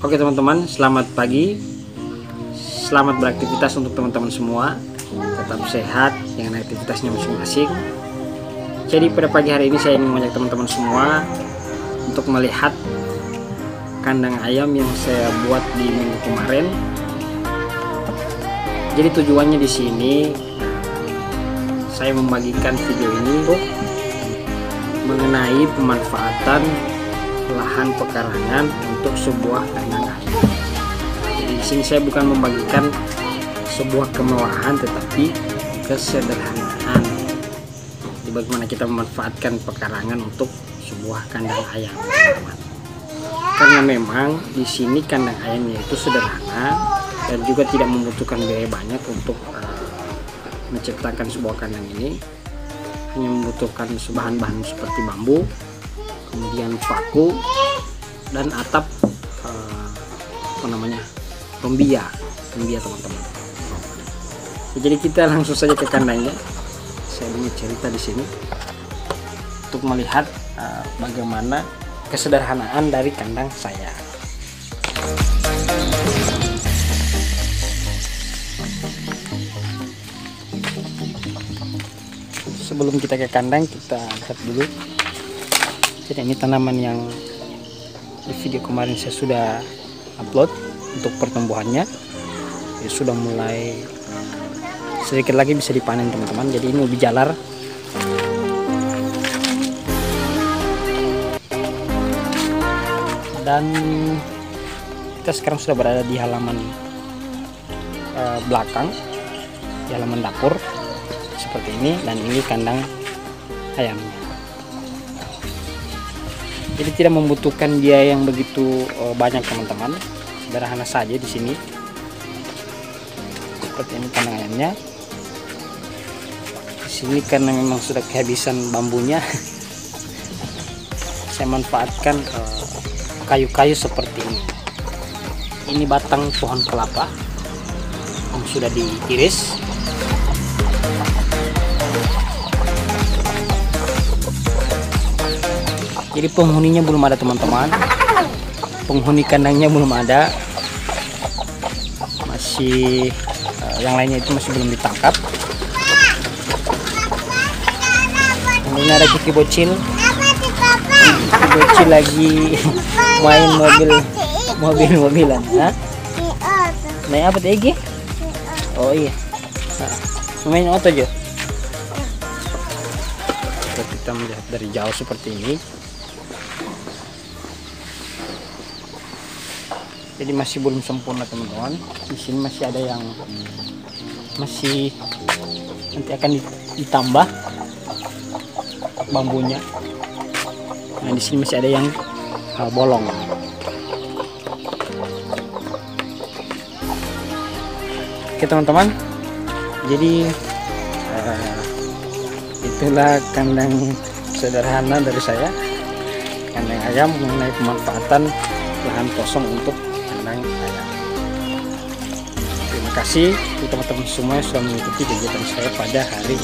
Oke teman-teman, selamat pagi. Selamat beraktivitas untuk teman-teman semua. Tetap sehat dengan aktivitasnya masing-masing. Jadi pada pagi hari ini saya ingin mengajak teman-teman semua untuk melihat kandang ayam yang saya buat di minggu kemarin. Jadi tujuannya di sini saya membagikan video ini mengenai pemanfaatan lahan pekarangan untuk sebuah kandang ayam. Jadi di sini saya bukan membagikan sebuah kemewahan, tetapi kesederhanaan. Jadi bagaimana kita memanfaatkan pekarangan untuk sebuah kandang ayam, teman-teman. Karena memang di sini kandang ayamnya itu sederhana dan juga tidak membutuhkan biaya banyak untuk menciptakan sebuah kandang ini. Hanya membutuhkan bahan-bahan seperti bambu, kemudian paku dan atap rombia teman-teman. Jadi kita langsung saja ke kandangnya. Saya ingin cerita di sini untuk melihat bagaimana kesederhanaan dari kandang saya. Sebelum kita ke kandang, kita lihat dulu. Jadi ini tanaman yang di video kemarin saya sudah upload untuk pertumbuhannya. Ya, sudah mulai sedikit lagi bisa dipanen teman-teman. Jadi ini ubi jalar. Dan kita sekarang sudah berada di halaman belakang, di halaman dapur seperti ini, dan ini kandang ayamnya. Jadi tidak membutuhkan biaya yang begitu banyak teman-teman, sederhana saja di sini. Seperti ini kandang ayamnya. Di sini karena memang sudah kehabisan bambunya, saya manfaatkan kayu-kayu seperti ini. Ini batang pohon kelapa yang sudah diiris. Jadi penghuninya belum ada teman-teman, penghuni kandangnya belum ada, masih yang lainnya itu masih belum ditangkap. Ini ada Kiki bocil lagi main mobilan. Main apa tadi? Oh iya, main auto aja. Kita melihat dari jauh seperti ini. Jadi masih belum sempurna teman-teman. Di sini masih ada yang masih nanti akan ditambah bambunya. Nah di sini masih ada yang bolong. Oke teman-teman. Jadi itulah kandang sederhana dari saya, kandang ayam mengenai pemanfaatan lahan kosong untuk kandang ayam. Terima kasih teman-teman semua yang sudah mengikuti kegiatan saya pada hari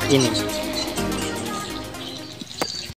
ini.